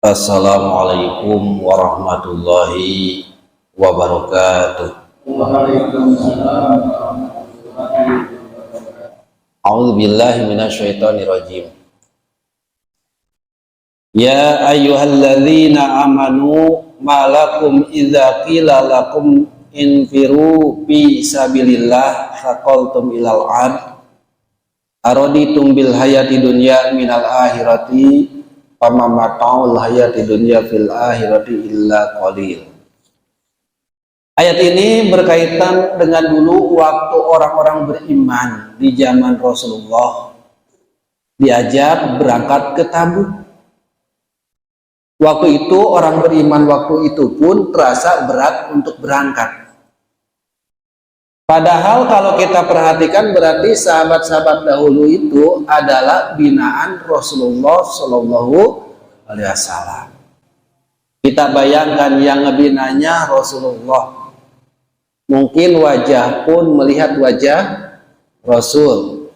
Assalamualaikum warahmatullahi wabarakatuh. Waalaikumsalam warahmatullahi wabarakatuh. A'udzubillahi minasyaitonirrajim. Ya ayyuhalladzina amanu malakum idza qila lakum infiru fi sabilillah faqaltum ilal ard araditum bil hayati dunya minal akhirati fama mata'ul hayati dunya fil akhirati illa qalil. Ayat ini berkaitan dengan dulu waktu orang-orang beriman di zaman Rasulullah diajak berangkat ke Tabuk. Waktu itu orang beriman waktu itu pun terasa berat untuk berangkat. Padahal kalau kita perhatikan berarti sahabat-sahabat dahulu itu adalah binaan Rasulullah Shallallahu Alaihi Wasallam. Kita bayangkan yang ngebinanya Rasulullah, mungkin wajah pun melihat wajah Rasul,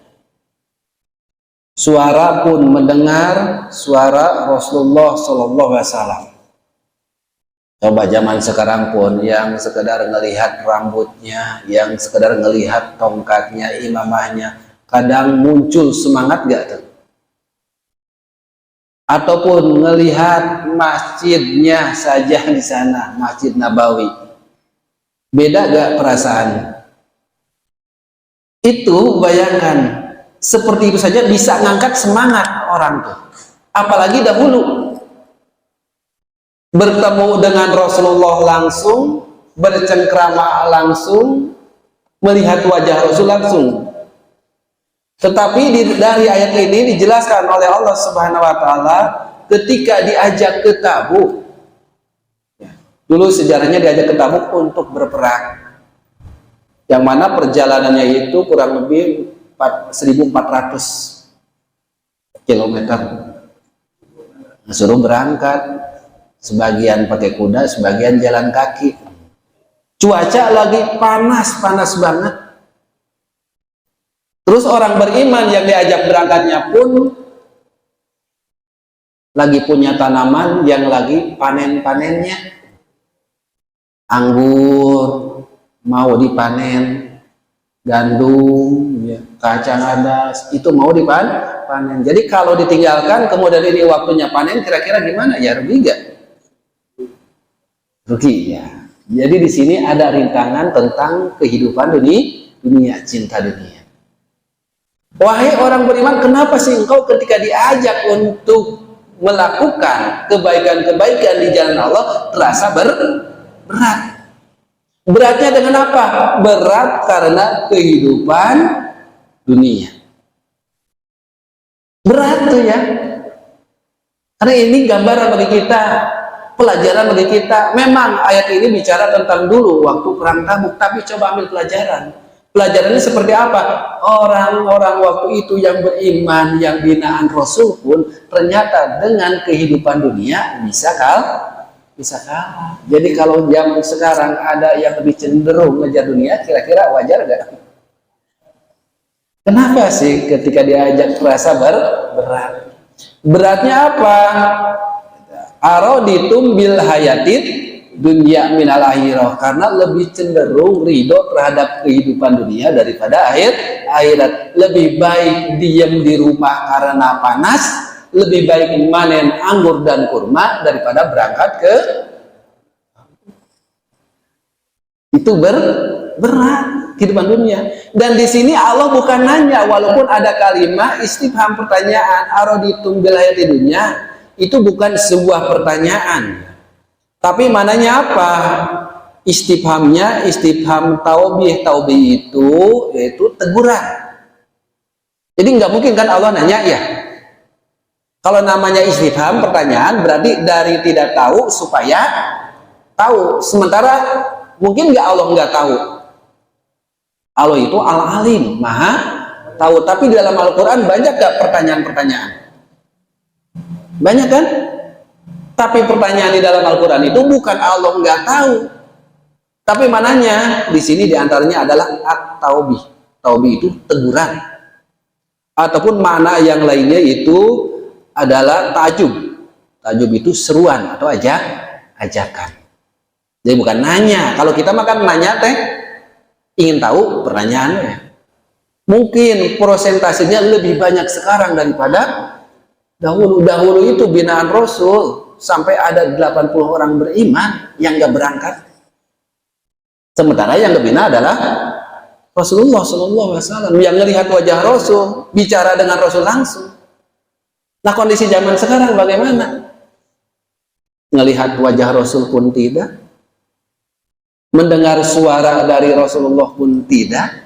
suara pun mendengar suara Rasulullah Shallallahu Alaihi Wasallam. Coba zaman sekarang pun yang sekedar ngelihat rambutnya, yang sekedar ngelihat tongkatnya, imamahnya, kadang muncul semangat gak tuh? Ataupun ngelihat masjidnya saja di sana, Masjid Nabawi, beda gak perasaan? Itu bayangkan, seperti itu saja bisa ngangkat semangat orang tuh. Apalagi dahulu bertemu dengan Rasulullah langsung, bercengkrama langsung, melihat wajah Rasul langsung. Tetapi dari ayat ini dijelaskan oleh Allah Subhanahu wa Ta'ala ketika diajak ke Tabuk. Dulu sejarahnya diajak ke Tabuk untuk berperang, yang mana perjalanannya itu kurang lebih 1.400 km. Suruh berangkat, sebagian pakai kuda, sebagian jalan kaki. Cuaca lagi panas banget. Terus orang beriman yang diajak berangkatnya pun lagi punya tanaman yang lagi panen-panennya. Anggur mau dipanen, gandum, ya, kacang adas, itu mau dipanen. Jadi kalau ditinggalkan kemudian ini waktunya panen, kira-kira gimana ya? Rugi gak? Rugi ya. Jadi di sini ada rintangan tentang kehidupan dunia, cinta dunia. Wahai orang beriman, kenapa sih engkau ketika diajak untuk melakukan kebaikan-kebaikan di jalan Allah terasa berat? Beratnya dengan apa? Berat karena kehidupan dunia. Berat tuh ya. Karena ini gambaran bagi kita, pelajaran bagi kita. Memang ayat ini bicara tentang dulu waktu perang Tabuk, tapi coba ambil pelajaran. Pelajarannya seperti apa? Orang-orang waktu itu yang beriman, yang binaan Rasul pun ternyata dengan kehidupan dunia bisa kalah. Jadi kalau zaman sekarang ada yang lebih cenderung ngejar dunia, kira-kira wajar gak? Kenapa sih ketika diajak terasa berat? Beratnya apa? Araditum bil hayatid dunya minal akhirah, karena lebih cenderung ridho terhadap kehidupan dunia daripada akhirat. Lebih baik diam di rumah karena panas, lebih baik manen anggur dan kurma daripada berangkat ke itu berat kehidupan dunia. Dan di sini Allah bukan nanya, walaupun ada kalimat istifham pertanyaan, araditum bil hayatid dunya, itu bukan sebuah pertanyaan. Tapi mananya apa? Istifhamnya istifham taubih. Taubih itu yaitu teguran. Jadi nggak mungkin kan Allah nanya ya. Kalau namanya istifham pertanyaan berarti dari tidak tahu supaya tahu. Sementara mungkin nggak Allah nggak tahu. Allah itu al-alim, maha tahu. Tapi di dalam Al-Quran banyak gak pertanyaan-pertanyaan? Banyak kan? Tapi pertanyaan di dalam Al-Quran itu bukan Allah nggak tahu, tapi mananya di sini diantaranya adalah at-taubih. Taubih itu teguran, ataupun makna yang lainnya itu adalah ta'jub. Ta'ajub itu seruan atau ajakan. Jadi bukan nanya. Kalau kita makan nanya teh, ingin tahu pertanyaannya. Mungkin prosentasenya lebih banyak sekarang daripada dahulu. Dahulu itu binaan Rasul sampai ada 80 orang beriman yang gak berangkat. Sementara yang dibina adalah Rasulullah SAW yang melihat wajah Rasul, bicara dengan Rasul langsung. Nah, kondisi zaman sekarang bagaimana? Ngelihat wajah Rasul pun tidak, mendengar suara dari Rasulullah pun tidak.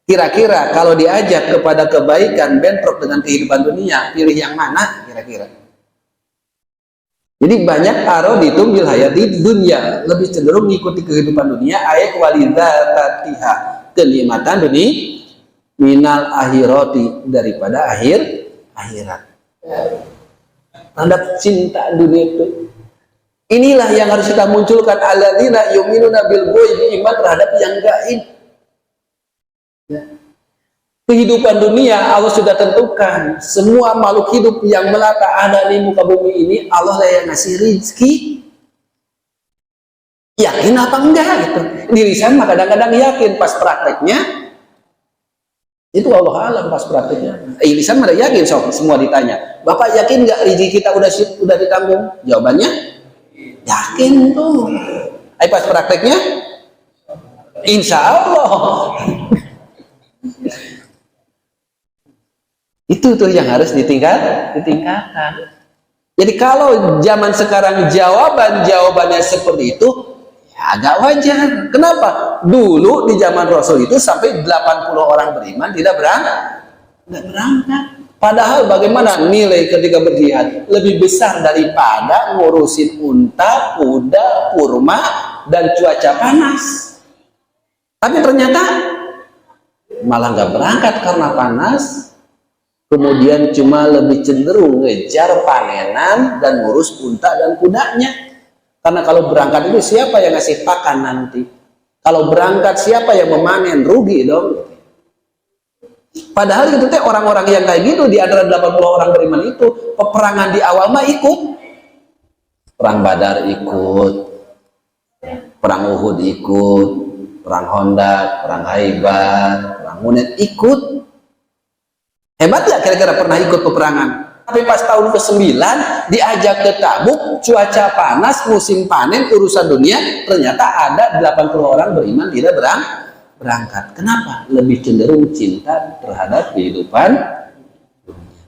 Kira-kira kalau diajak kepada kebaikan bentrok dengan kehidupan dunia, pilih yang mana kira-kira? Jadi banyak araditum bil hayati dunia, lebih cenderung mengikuti kehidupan dunia, ayat walidzatiha, kenikmatan dunia, minal akhirati, daripada akhirat. Tanda cinta dunia itu. Inilah yang harus kita munculkan, alladzina yu'minuna bil ghaib, iman terhadap yang gaib. Ya. Kehidupan dunia Allah sudah tentukan. Semua makhluk hidup yang melata ada di muka bumi ini Allah lah yang ngasih rezeki. Yakin apa enggak gitu? Diri saya mah kadang-kadang yakin, pas prakteknya itu Allah alam pas prakteknya. Lisan mah yakin, so, semua ditanya, Bapak yakin nggak rezeki kita udah ditanggung? Jawabannya yakin tuh. Pas prakteknya insya Allah. Itu tuh yang harus ditingkatkan. Jadi kalau zaman sekarang jawabannya seperti itu, ya agak wajar. Kenapa? Dulu di zaman Rasul itu sampai 80 orang beriman tidak berangkat. Padahal bagaimana nilai ketika berjihad lebih besar daripada ngurusin unta, kuda, kurma, dan cuaca panas. Tapi ternyata malah nggak berangkat karena panas. Kemudian cuma lebih cenderung ngejar panenan dan ngurus unta dan kudanya. Karena kalau berangkat itu siapa yang ngasih pakan nanti? Kalau berangkat siapa yang memanen? Rugi dong. Padahal itu teh orang-orang yang kayak gitu di antara 80 orang beriman itu, peperangan di awal mah ikut. Perang Badar ikut, perang Uhud ikut, perang Honda, perang Haibar, perang Hunain ikut. Hebat ya kira-kira pernah ikut peperangan. Tapi pas tahun ke-9 diajak ke Tabuk, cuaca panas, musim panen, urusan dunia, ternyata ada 80 orang beriman tidak berangkat. Kenapa? Lebih cenderung cinta terhadap kehidupan dunia.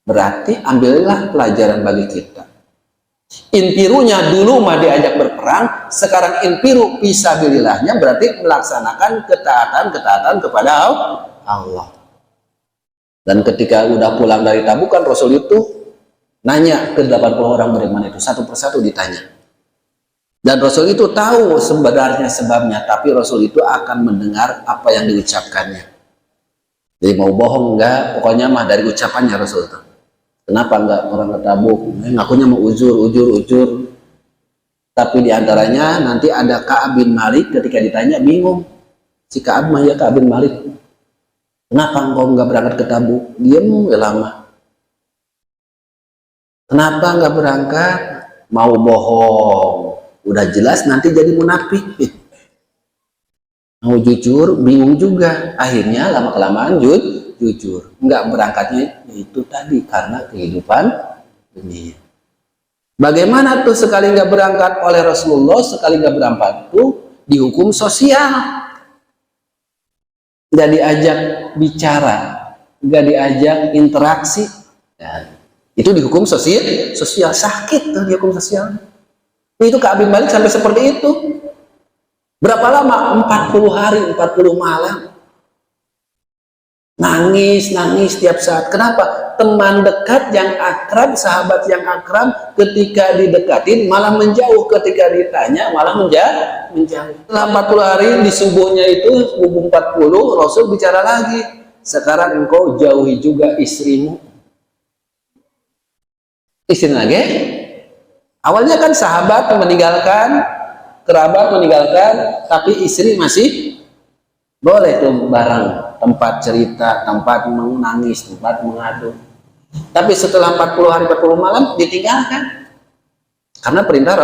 Berarti ambillah pelajaran bagi kita. Inpirunya dulu mah diajak berperang, sekarang inpiru fisabilillahnya berarti melaksanakan ketaatan kepada Allah. Dan ketika udah pulang dari Tabuk kan Rasul itu nanya ke 80 orang beriman itu, satu persatu ditanya. Dan Rasul itu tahu sebenarnya sebabnya, tapi Rasul itu akan mendengar apa yang diucapkannya. Jadi mau bohong enggak, pokoknya mah dari ucapannya Rasul itu. Kenapa enggak orang ke Tabuk? Ngakunya mau ujur. Tapi diantaranya nanti ada Ka'ab bin Malik, ketika ditanya bingung. Si Ka'ab mah ya Ka'ab bin Malik. Kenapa engkau nggak berangkat ke Tabuk? Diam lama. Kenapa nggak berangkat? Mau bohong. Udah jelas nanti jadi munafik. Mau jujur, bingung juga. Akhirnya lama-kelamaan jujur. Nggak berangkatnya itu tadi karena kehidupan dunia. Bagaimana tuh sekali nggak berangkat oleh Rasulullah, sekali nggak berangkat tuh dihukum sosial. Nggak diajak bicara, nggak diajak interaksi, ya, itu dihukum sosial sakit tuh dihukum sosial. Itu Ka'ab bin Malik sampai seperti itu. Berapa lama? 40 hari, 40 malam. Nangis setiap saat. Kenapa? Teman dekat yang akrab, sahabat yang akrab, ketika didekatin malah menjauh, ketika ditanya malah menjauh. Setelah 40 hari di subuhnya itu, subuh 40, Rasul bicara lagi. Sekarang engkau jauhi juga istrimu. Istri lagi? Awalnya kan sahabat meninggalkan, kerabat meninggalkan, tapi istri masih boleh tuh bareng. Tempat cerita, tempat menangis, tempat mengadu. Tapi setelah 40 hari 40 malam ditinggalkan. Karena perintah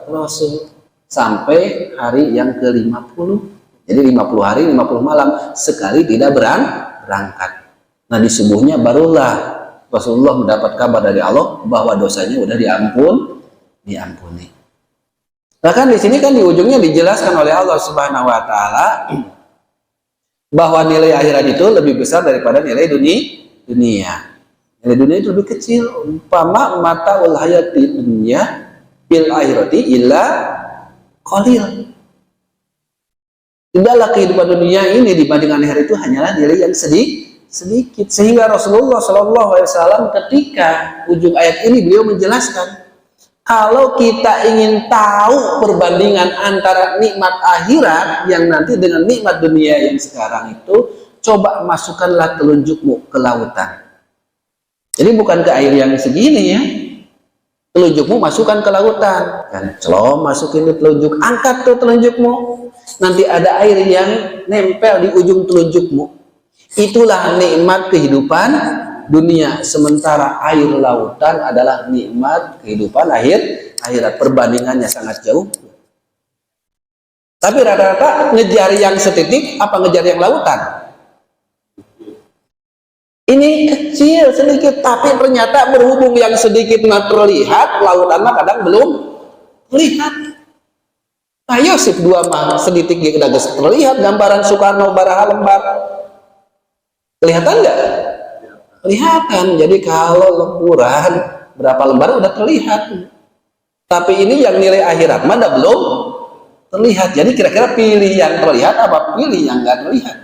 Rasul sampai hari yang ke-50. Jadi 50 hari 50 malam sekali tidak berangkat. Nah di subuhnya barulah Rasulullah mendapat kabar dari Allah bahwa dosanya udah diampuni. Bahkan di sini kan di ujungnya dijelaskan oleh Allah Subhanahu wa taala bahwa nilai akhirat itu lebih besar daripada nilai dunia. Nilai dunia itu lebih kecil. Umpama mataul hayati dunya bil akhirati illa qalil. Tidaklah kehidupan dunia ini dibandingkan akhirat itu hanyalah nilai yang sedikit. Sehingga Rasulullah SAW ketika ujung ayat ini beliau menjelaskan, kalau kita ingin tahu perbandingan antara nikmat akhirat yang nanti dengan nikmat dunia yang sekarang itu, coba masukkanlah telunjukmu ke lautan. Jadi bukan ke air yang segini ya. Telunjukmu masukkan ke lautan. Kan celom masukin ke telunjuk, angkat tuh telunjukmu. Nanti ada air yang nempel di ujung telunjukmu. Itulah nikmat kehidupan dunia. Sementara air lautan adalah nikmat kehidupan akhirat. Perbandingannya sangat jauh. Tapi rata-rata ngejar yang setitik apa ngejar yang lautan? Ini kecil sedikit, tapi ternyata berhubung yang sedikit nggak terlihat, lautan mah kadang belum terlihat. Ayo sip dua mah sedikit udah terlihat gambaran Soekarno baraha lembar. Kelihatan nggak? Kelihatan. Jadi kalau lemburan berapa lembar udah terlihat. Tapi ini yang nilai akhirat mana belum terlihat. Jadi kira-kira pilih yang terlihat apa pilih yang nggak terlihat?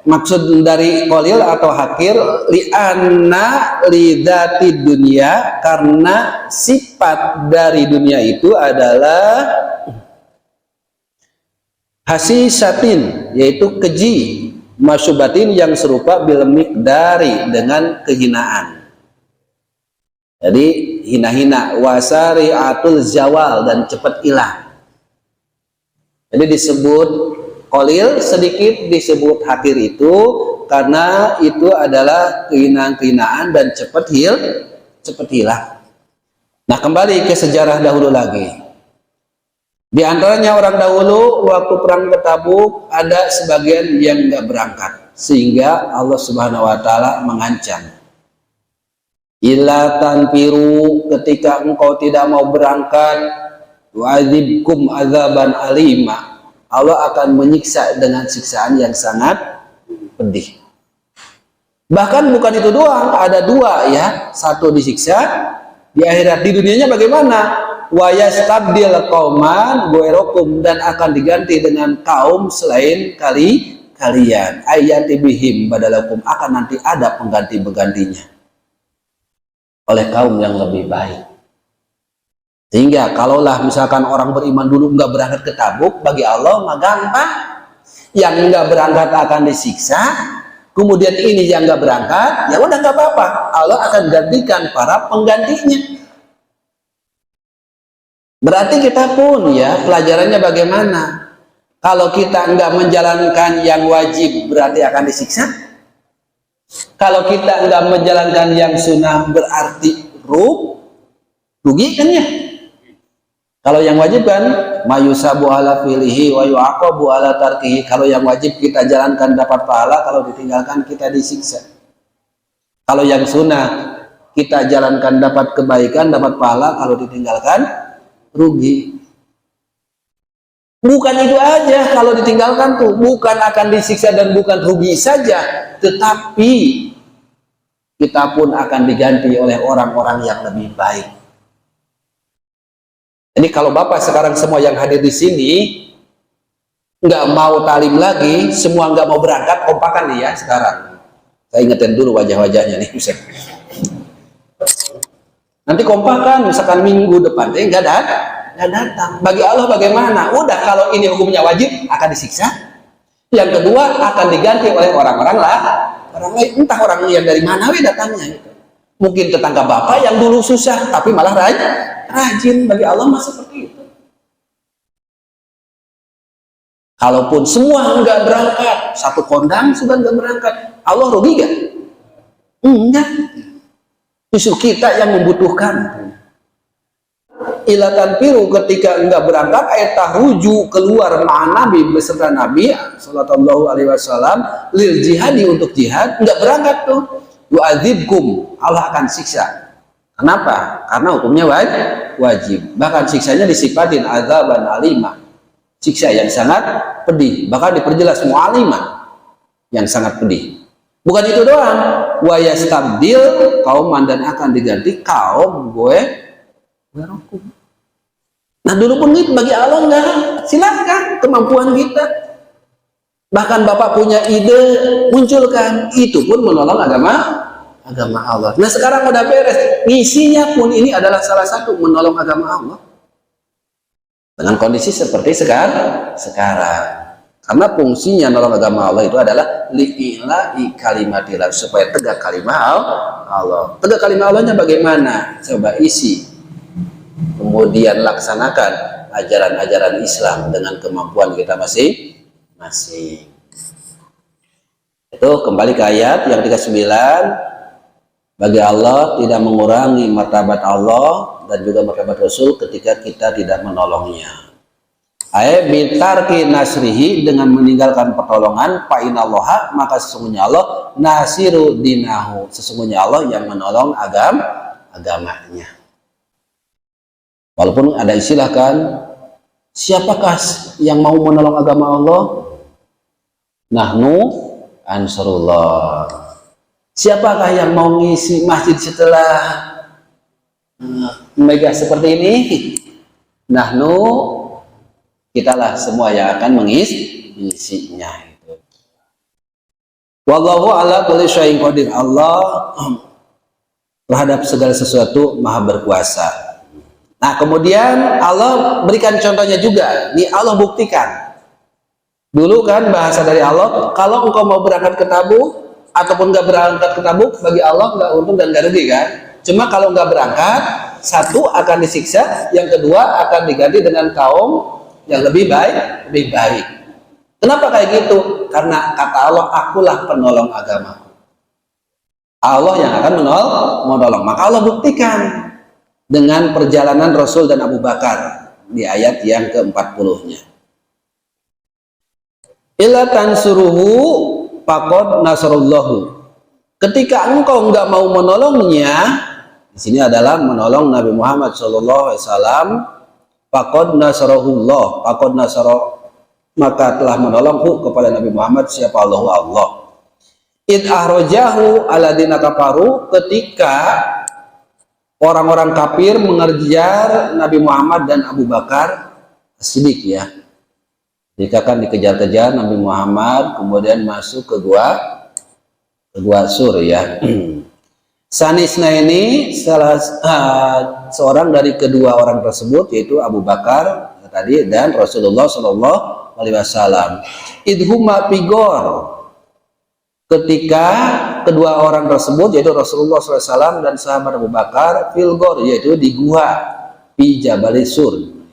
Maksud dari qalil atau hakir li'anna lidati dunia, karena sifat dari dunia itu adalah hasisatin, yaitu keji, masyubatin yang serupa bil miqdari, dengan kehinaan. Jadi hina-hina, wasari'atul zawal, dan cepat hilang. Jadi disebut qalil sedikit, disebut hakir itu karena itu adalah kehinaan-kehinaan dan cepat hilang. Nah kembali ke sejarah dahulu lagi. Di antaranya orang dahulu waktu perang ke Tabuk ada sebagian yang nggak berangkat, sehingga Allah Subhanahu Wa Taala mengancam. Illa tanfiru, ketika engkau tidak mau berangkat, wa'adzibkum azaban alima, Allah akan menyiksa dengan siksaan yang sangat pedih. Bahkan bukan itu doang, ada dua ya. Satu disiksa di akhirat, di dunianya bagaimana? Wa yastabdil qauman ghairukum, dan akan diganti dengan kaum selain kalian. Ayati bihim badalakum, akan nanti ada pengganti-penggantinya oleh kaum yang lebih baik. Sehingga kalaulah misalkan orang beriman dulu nggak berangkat ke Tabuk, bagi Allah mah gampang. Yang nggak berangkat akan disiksa, kemudian ini yang nggak berangkat, ya udah nggak apa-apa. Allah akan gantikan para penggantinya. Berarti kita pun ya pelajarannya bagaimana? Kalau kita nggak menjalankan yang wajib, berarti akan disiksa. Kalau kita nggak menjalankan yang sunnah, berarti rugi kan ya? Kalau yang wajib kan mayusabu ala filihi wa yu'aqabu ala tarkihi. Kalau yang wajib kita jalankan dapat pahala, kalau ditinggalkan kita disiksa. Kalau yang sunnah kita jalankan dapat kebaikan, dapat pahala, kalau ditinggalkan rugi. Bukan itu aja, kalau ditinggalkan tuh bukan akan disiksa dan bukan rugi saja, tetapi kita pun akan diganti oleh orang-orang yang lebih baik. Jadi kalau Bapak sekarang semua yang hadir di sini nggak mau talim lagi, semua nggak mau berangkat, kompakan nih ya sekarang. Saya ingetin dulu wajah-wajahnya nih. Nanti kompakan, misalkan minggu depan nggak datang. Bagi Allah bagaimana? Udah, kalau ini hukumnya wajib akan disiksa. Yang kedua akan diganti oleh orang-orang orang lain, entah orang yang dari mana datangnya gitu. Mungkin tetangga Bapak yang dulu susah tapi malah rajin. Bagi Allah masih seperti itu. Kalaupun semua nggak berangkat, satu kondang sudah nggak berangkat, Allah rugi gak? Enggak. Justru kita yang membutuhkan. Ilatan piru ketika enggak berangkat, ayat tahruju keluar ma'an Nabi beserta Nabi sallallahu alaihi wasallam lil jihadi untuk jihad, enggak berangkat tuh. Yu'adzibkum, Allah akan siksa. Kenapa? Karena hukumnya wajib. Bahkan siksanya disifatin azaban alimah. Siksa yang sangat pedih, bahkan diperjelas mu'alimah, yang sangat pedih. Bukan itu doang, wa yastabdil kauman, dan akan diganti kaum gue. Nah dulu pun gitu, bagi Allah enggak, silakan kemampuan kita. Bahkan Bapak punya ide, munculkan, itu pun menolong agama Allah. Nah sekarang udah beres, ngisinya pun ini adalah salah satu menolong agama Allah. Dengan kondisi seperti sekarang. Karena fungsinya menolong agama Allah itu adalah li'ila'i kalimatillah, supaya tegak kalimah Allah. Tegak kalimah Allahnya bagaimana? Coba isi. Kemudian laksanakan ajaran-ajaran Islam dengan kemampuan kita masing-masing. Itu kembali ke ayat yang 39. Bagi Allah tidak mengurangi martabat Allah dan juga martabat Rasul ketika kita tidak menolongnya. Ayat bitarki nasrihi, dengan meninggalkan pertolongan, fa'inallaha, maka sesungguhnya Allah nasiru dinahu, sesungguhnya Allah yang menolong agamanya. Walaupun ada istilah kan, siapakah yang mau menolong agama Allah? Nahnu ansarullah. Siapakah yang mau ngisi masjid setelah mega seperti ini? Nahnu, kitalah semua yang akan mengisinya. Wallahu ala kulli syai'in qadir. Allah terhadap segala sesuatu maha berkuasa. Nah kemudian Allah berikan contohnya juga. Nih Allah buktikan. Dulu kan bahasa dari Allah, kalau engkau mau berangkat ke Tabuk ataupun nggak berangkat ke Tabuk, bagi Allah nggak untung dan nggak rugi kan. Cuma kalau nggak berangkat, satu akan disiksa, yang kedua akan diganti dengan kaum yang lebih baik. Kenapa kayak gitu? Karena kata Allah, akulah penolong agamaku. Allah yang akan menolong. Maka Allah buktikan dengan perjalanan Rasul dan Abu Bakar di ayat yang ke-40-nya. Illa tansuruhu faqad nasarallahu. Ketika engkau enggak mau menolongnya, di sini adalah menolong Nabi Muhammad sallallahu alaihi wasallam, faqad nasarahullah, faqad nasara, maka telah menolongku kepada Nabi Muhammad siapa Allah. Id ahrajahu aladina kafaru, ketika orang-orang kafir mengejar Nabi Muhammad dan Abu Bakar Siddiq ya. Jika kan dikejar-kejar Nabi Muhammad, kemudian masuk ke gua Sur ya. Sanisna ini salah seorang dari kedua orang tersebut, yaitu Abu Bakar tadi dan Rasulullah Shallallahu Alaihi Wasallam. Idhuma pigor, ketika kedua orang tersebut, yaitu Rasulullah SAW dan sahabat Abu Bakar, filgor, yaitu di gua di Jabal Sur.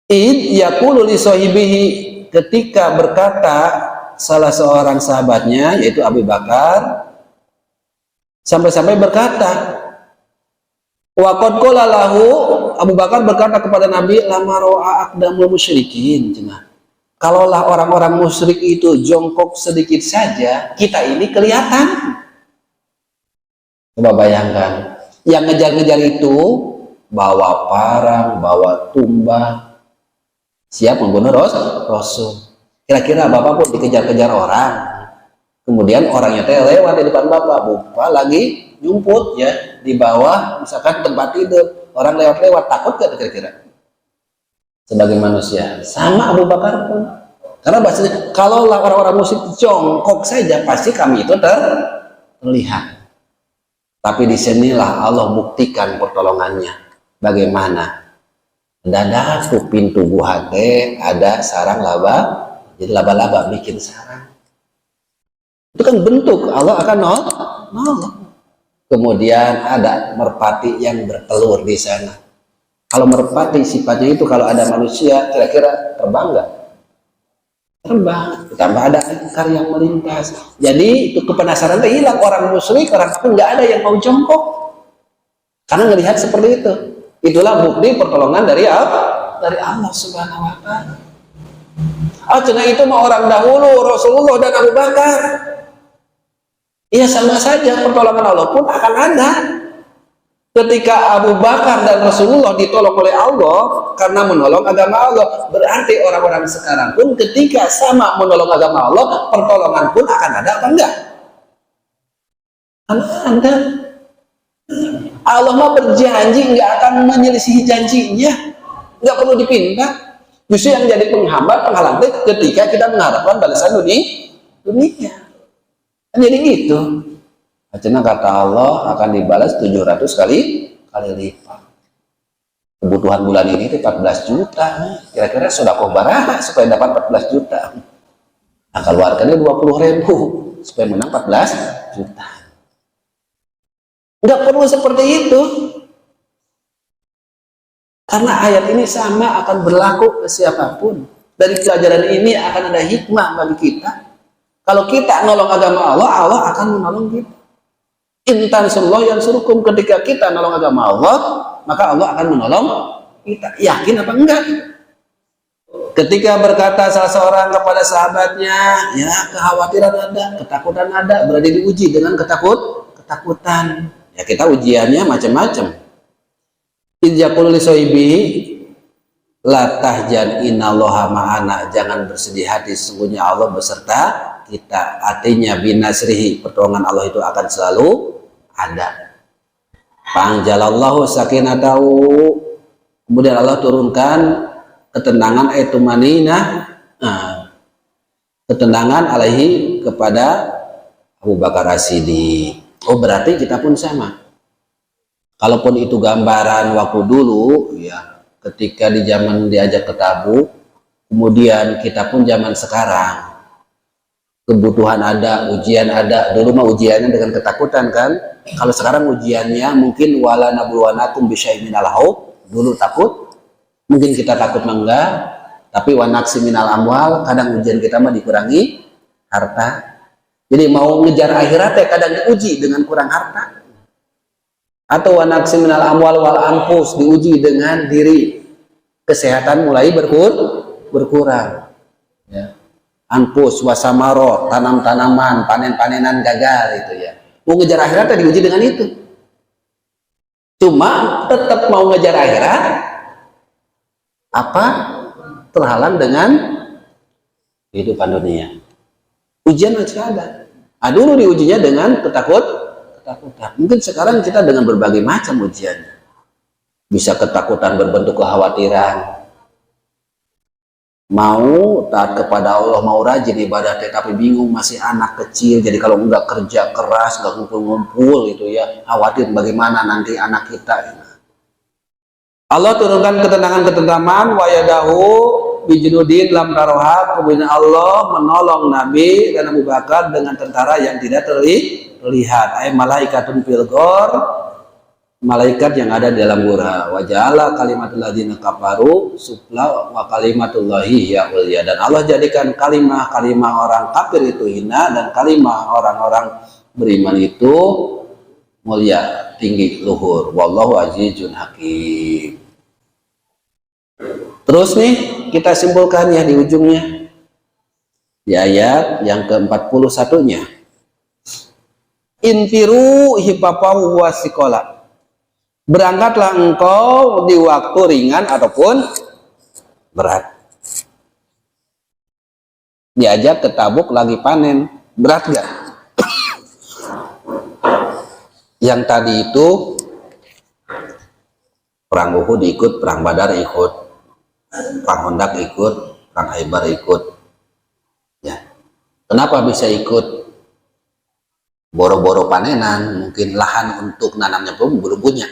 Id yaqulu li sahibihi, ketika berkata salah seorang sahabatnya, yaitu Abu Bakar, sampai-sampai berkata, wa qad qala lahu, Abu Bakar berkata kepada Nabi, lama ra'a aqdamul musyrikin, kalaulah orang-orang musyrik itu jongkok sedikit saja, kita ini kelihatan. Coba bayangkan, yang ngejar-ngejar itu bawa parang, bawa tumbang, siap membunuh Rasul. Kira-kira Bapak pun dikejar-kejar orang, kemudian orangnya lewat di depan Bapak lagi nyumput ya di bawah misalkan tempat tidur, orang lewat-lewat, takut gak kira-kira? Sebagai manusia sama Abu Bakar pun, karena bahasanya kalaulah orang-orang musyrik jongkok saja pasti kami itu terlihat. Tapi disinilah Allah buktikan pertolongannya. Bagaimana? Dadak tuh pintu gua ada sarang laba, jadi laba-laba bikin sarang. Itu kan bentuk Allah akan nolong. Kemudian ada merpati yang bertelur di sana. Kalau merpati sifatnya itu kalau ada manusia kira-kira terbang nggak? Terbang. Tambah ada ekor yang melintas. Jadi itu kepenasaran itu hilang. Orang musyrik, orang kafir nggak ada yang mau jongkok karena ngelihat seperti itu. Itulah bukti pertolongan dari Allah, dari Allah Subhanahu wa Ta'ala. Cina itu mah orang dahulu, Rasulullah dan Abu Bakar. Iya, sama saja pertolongan Allah pun akan ada. Ketika Abu Bakar dan Rasulullah ditolong oleh Allah karena menolong agama Allah, berarti orang-orang sekarang pun ketika sama menolong agama Allah, pertolongan pun akan ada apa enggak? Ada. Allah mah berjanji nggak akan menyelisihi janjinya, nggak perlu dipinta. Justru yang jadi penghambat, penghalang ketika kita mengharapkan balasan dunia. Jadi gitu. Karena kata Allah akan dibalas 700 kali lipat. Kebutuhan bulan ini 14 juta. Kira-kira sedekah baraha supaya dapat 14 juta. Nah, keluarkannya 20.000 supaya menang 14 juta. Nggak perlu seperti itu. Karena ayat ini sama akan berlaku ke siapapun. Dari pelajaran ini akan ada hikmah bagi kita. Kalau kita nolong agama Allah, Allah akan menolong kita. Intan sallallahu yansurukum, ketika kita nolong agama Allah, maka Allah akan menolong kita. Yakin apa enggak? Ketika berkata salah seorang kepada sahabatnya, ya kekhawatiran ada, ketakutan ada, berarti diuji dengan ketakutan. Ya kita ujiannya macam-macam. Idzaqul li sohibihi la tahjan innallaha ma'ana, jangan bersedih hati, sesungguhnya Allah beserta kita. Artinya binasrihi, pertolongan Allah itu akan selalu ada. Pangjalallahu sakinatahu, kemudian Allah turunkan ketenangan, ketenangan alaihi kepada Abu Bakar As-Siddiq. Oh, berarti kita pun sama. Kalaupun itu gambaran waktu dulu, ya ketika di zaman diajak ke Tabuk, kemudian kita pun zaman sekarang, kebutuhan ada, ujian ada. Dulu mah ujiannya dengan ketakutan kan. Kalau sekarang ujiannya mungkin wala nabluwanakum bisyai'in minal khauf. Dulu takut, mungkin kita takut enggak, tapi wanaksi minal amwal, kadang ujian kita mah dikurangi harta. Jadi mau ngejar akhiratnya kadang diuji dengan kurang harta. Atau wanaksi minal amwal wal anfus, diuji dengan diri, kesehatan mulai berkurang. Ya. Anfus wasamaro, tanam-tanaman, panen-panenan gagal itu ya. Mau ngejar akhirat diuji dengan itu. Cuma tetap mau ngejar akhirat, apa terhalang dengan kehidupan dunia. Ujian masih ada. Dulu diujinya dengan ketakutan. Mungkin sekarang kita dengan berbagai macam ujiannya. Bisa ketakutan berbentuk kekhawatiran. Mau taat kepada Allah, mau rajin ibadah, tapi bingung masih anak kecil. Jadi kalau enggak kerja keras, enggak ngumpul-ngumpul itu ya, khawatir bagaimana nanti anak kita. Allah turunkan ketenangan wa yadahu bijunudin lam taroha, kemudian Allah menolong Nabi dan Abu Bakar dengan tentara yang tidak terlihat. Ay malaikatun fil ghor, malaikat yang ada di dalam gura. Wa ja'ala kalimatul ladzina kafaru sufla wa kalimatullahi ya ulya, dan Allah jadikan kalimah orang kafir itu hina dan kalimah orang-orang beriman itu mulia, tinggi, luhur. Wallahu azizun hakim. Terus nih kita simpulkan ya di ujungnya, di ayat yang ke-41-nya. Infiru hipapau wasikola, berangkatlah engkau di waktu ringan ataupun berat. Diajak ke Tabuk lagi panen, berat gak? Yang tadi itu perang Uhud ikut, perang Badar ikut, perang Hondak ikut, perang Khaybar ikut. Ya. Kenapa bisa ikut? Boro-boro panenan, mungkin lahan untuk nanamnya pun belum punya.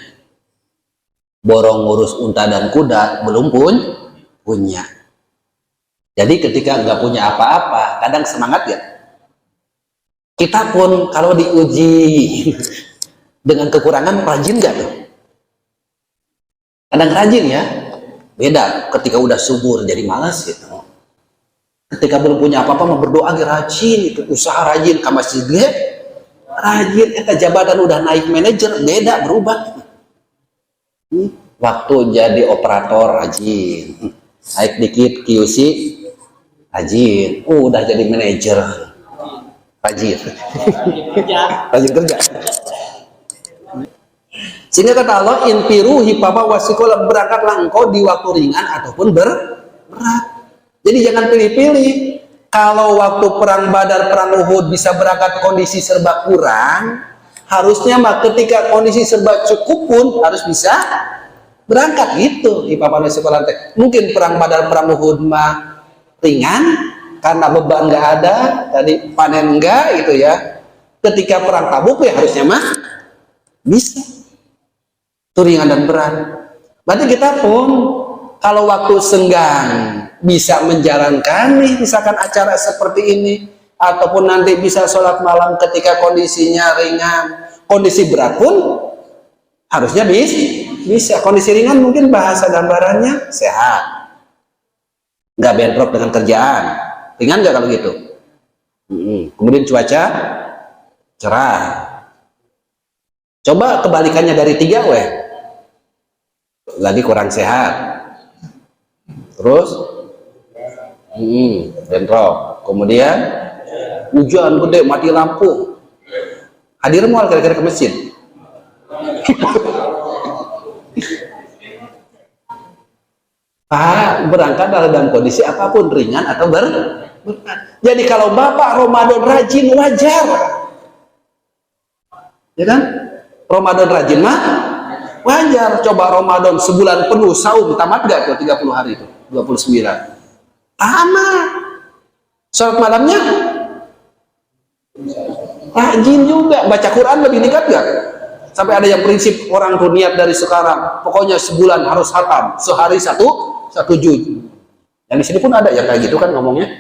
Borong ngurus unta dan kuda belum punya. Jadi ketika nggak punya apa-apa, kadang semangat ya. Kita pun kalau diuji dengan kekurangan, rajin nggak tuh? Kadang rajin ya, beda ketika udah subur jadi malas gitu. Ketika belum punya apa-apa mau berdoa rajin, itu usaha rajin ke masjid rajin, jabatan udah naik manajer, beda berubah. Waktu jadi operator rajin, naik dikit QC rajin, udah jadi manajer rajin. Rajin kerja. Sehingga kata Allah, infiru hipapa wasikola, berangkatlah engkau di waktu ringan ataupun berat. Jadi jangan pilih-pilih. Kalau waktu perang Badar, perang Uhud bisa berangkat kondisi serba kurang, harusnya mah ketika kondisi serba cukup pun harus bisa berangkat gitu. Hipapa wasikola. Mungkin perang Badar, perang Uhud mah ringan karena beban nggak ada, tadi panen enggak gitu ya. Ketika perang Tabuk ya harusnya mah bisa. Itu ringan dan berat. Berarti kita pun kalau waktu senggang bisa menjalankan nih misalkan acara seperti ini, ataupun nanti bisa sholat malam ketika kondisinya ringan. Kondisi berat pun harusnya bisa. Kondisi ringan mungkin bahasa gambarannya sehat, nggak bentrok dengan kerjaan. Ringan nggak kalau gitu? Kemudian cuaca cerah. Coba kebalikannya dari 3 lagi kurang sehat, terus bentrok, kemudian hujan gede, mati lampu, hadir mual kira-kira ke masjid. Pak berangkat dalam kondisi apapun, ringan atau berat. Jadi kalau Bapak Ramadan rajin wajar, ya kan? Ramadan rajin mah wajar. Coba Ramadan sebulan penuh saum, tamat gak tuh 30 hari itu, 29? Tamat. Sholat malamnya rajin juga. Baca Quran lebih nikmat gak? Sampai ada yang prinsip orang tuh niat dari sekarang, pokoknya sebulan harus khatam, sehari satu juz. Yang di sini pun ada yang kayak gitu kan ngomongnya.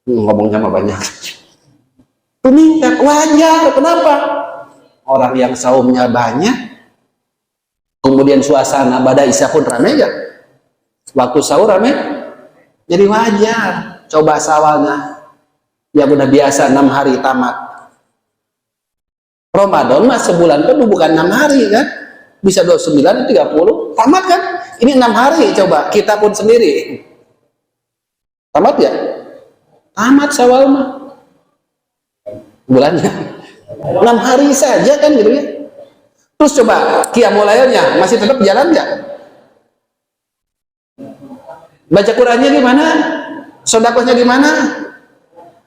Ngomongnya mah banyak. Itu nikmat, wajar. Kenapa? Orang yang saumnya banyak, kemudian suasana pada isya pun rame ya, waktu sahur rame, jadi wajar. Coba sawalnya yang udah biasa 6 hari tamat. Ramadan mah sebulan penuh bukan 6 hari kan, bisa 29, 30 tamat kan. Ini 6 hari, coba kita pun sendiri tamat ya, tamat sawal mah bulannya 6 hari saja kan gitu ya. Terus coba qiyamul lailnya masih tetap jalan nggak? Baca Qurannya gimana? Sedekahnya gimana?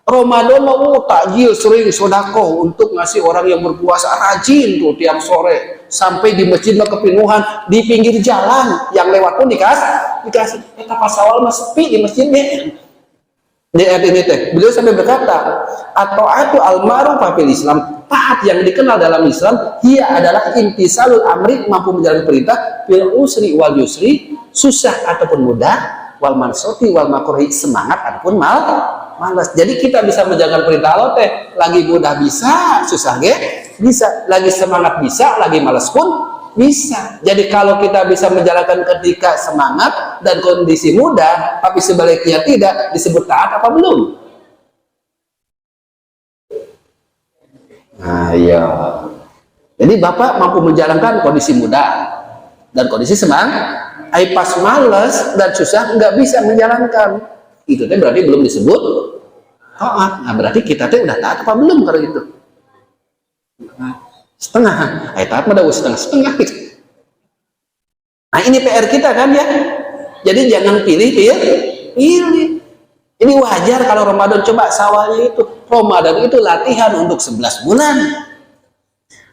Ramadan mau takjil sering sedekah untuk ngasih orang yang berpuasa, rajin tuh tiap sore sampai di masjid kepenuhan, di pinggir jalan yang lewat pun dikasih. Kita pas awal mah sepi di masjidnya. Di ayat ini beliau sampai berkata, atau al-ma'ruf fil Islam, taat yang dikenal dalam Islam, dia adalah intisalul amri, mampu menjalankan perintah, fil usri wal yusri, susah ataupun mudah, wal mansoti wal makruhi, semangat ataupun malas. Jadi kita bisa menjalankan perintah Allah lagi mudah bisa, susah bisa, lagi semangat bisa, lagi malas pun bisa. Jadi kalau kita bisa menjalankan ketika semangat dan kondisi mudah, tapi sebaliknya tidak, disebut taat apa belum? Nah iya. Jadi Bapak mampu menjalankan kondisi mudah dan kondisi semangat. Pas malas dan susah nggak bisa menjalankan. Itu berarti belum disebut taat. Nah berarti kita udah taat apa belum kalau itu? Setengah. Taat mah udah setengah gitu. Nah ini PR kita kan ya. Jadi jangan pilih. Ini wajar kalau Ramadan, coba sawalnya itu. Ramadan itu latihan untuk 11 bulan.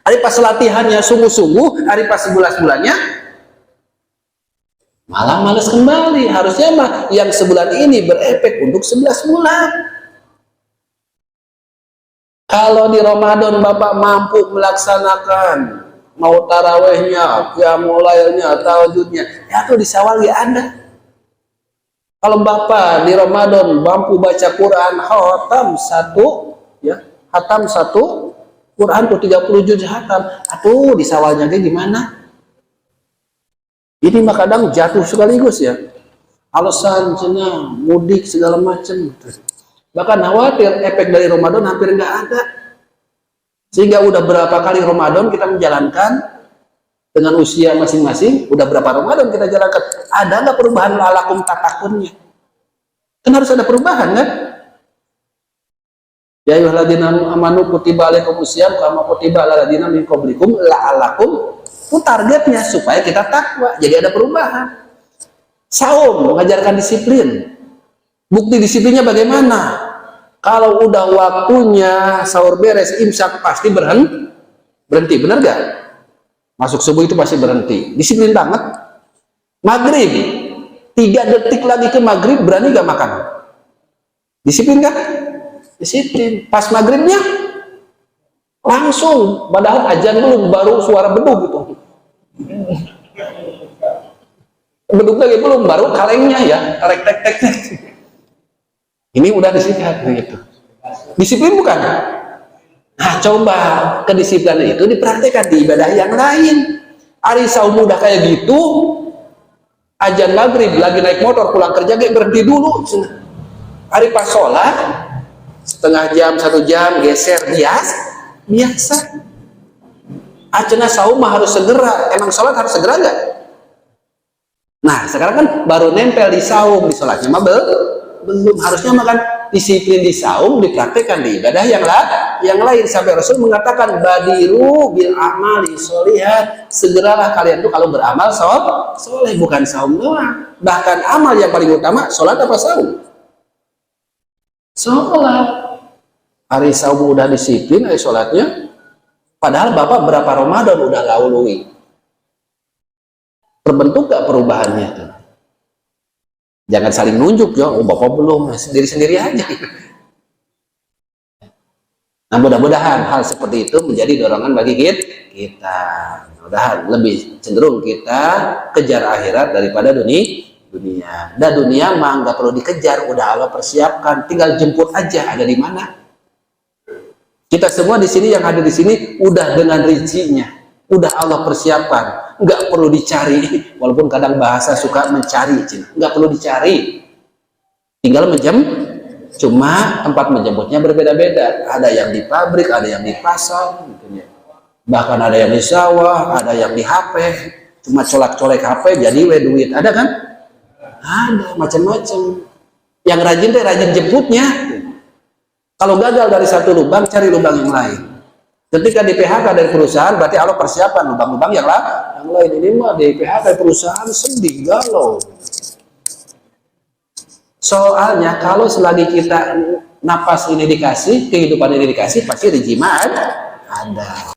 Hari pas latihannya sungguh-sungguh, hari pas 11 bulannya malah males kembali. Harusnya mah yang sebulan ini berefek untuk 11 bulan. Kalau di Ramadan Bapak mampu melaksanakan mau tarawehnya, qiyamul lailnya, tahajudnya, ya tuh di Syawal ya ada. Kalau Bapak di Ramadan mampu baca Quran khatam 1 ya, khatam 1 Quran tuh 30 juz khatam. Atuh di Syawalnya gimana? Ini mah kadang jatuh sekaligus ya. Alasan cina mudik segala macam. Bahkan khawatir efek dari Ramadan hampir nggak ada. Sehingga udah berapa kali Ramadan kita menjalankan dengan usia masing-masing, udah berapa Ramadan kita jalankan. Ada nggak perubahan lalakum tatakunnya? Kan harus ada perubahan kan? Ya ayyuhalladzina amanu kutiba alaikumusiyam kama kutiba alal ladzina min qablikum la'allakum. Itu targetnya supaya kita takwa. Jadi ada perubahan. Saum mengajarkan disiplin. Bukti disiplinnya bagaimana? Kalau udah waktunya sahur beres, imsak pasti berhenti, benar gak? Masuk subuh itu pasti berhenti. Disiplin banget. Maghrib 3 detik lagi ke maghrib berani gak makan? Disiplin kan? Disiplin. Pas maghribnya langsung, padahal ajan belum, baru suara beduk gitu. Beduk lagi belum, baru kalengnya ya, tek tek tek tek. Ini udah disikat gitu. Disiplin bukan? Nah, coba kedisiplinan itu dipraktekkan di ibadah yang lain. Hari saum udah kayak gitu, ajan maghrib lagi naik motor pulang kerja kayak berhenti dulu. Hari pas sholat setengah jam 1 jam geser biasa. Acena saum mah harus segera. Emang sholat harus segera nggak? Nah sekarang kan baru nempel di saum, di sholatnya mah belum. Harusnya makan disiplin di saum dipraktekkan di ibadah yang lain. Sampai Rasul mengatakan badiru bil amali sholihat, segeralah kalian tuh kalau beramal soleh, bukan saum doang. Bahkan amal yang paling utama sholat apa saum? Sholat. Hari saum udah disiplin hari sholatnya, padahal bapak berapa Ramadan udah lalui. Terbentuk gak perubahannya tuh? Jangan saling nunjuk ya, oh bapak belum, sendiri-sendiri aja. Nah mudah-mudahan hal seperti itu menjadi dorongan bagi kita. Mudah-mudahan lebih cenderung kita kejar akhirat daripada dunia. Dan dunia mah nggak perlu dikejar, udah Allah persiapkan, tinggal jemput aja ada di mana. Kita semua di sini yang ada di sini udah dengan rincinya, udah Allah persiapkan, nggak perlu dicari. Walaupun kadang bahasa suka mencari, nggak perlu dicari, tinggal cuma tempat menjemputnya berbeda-beda. Ada yang di pabrik, ada yang di pasar, gitu ya. Bahkan ada yang di sawah, ada yang di HP. Cuma colek-colek HP jadi duit, ada kan? Ada macam-macam. Yang rajin deh rajin jemputnya. Kalau gagal dari satu lubang, cari lubang yang lain. Ketika di PHK dari perusahaan, berarti Allah persiapan lubang-lubang yang lain. Ini mah di PHK dari perusahaan sedih, galau. Soalnya kalau selagi kita napas ini dikasih, kehidupan ini dikasih, pasti rezeki ada.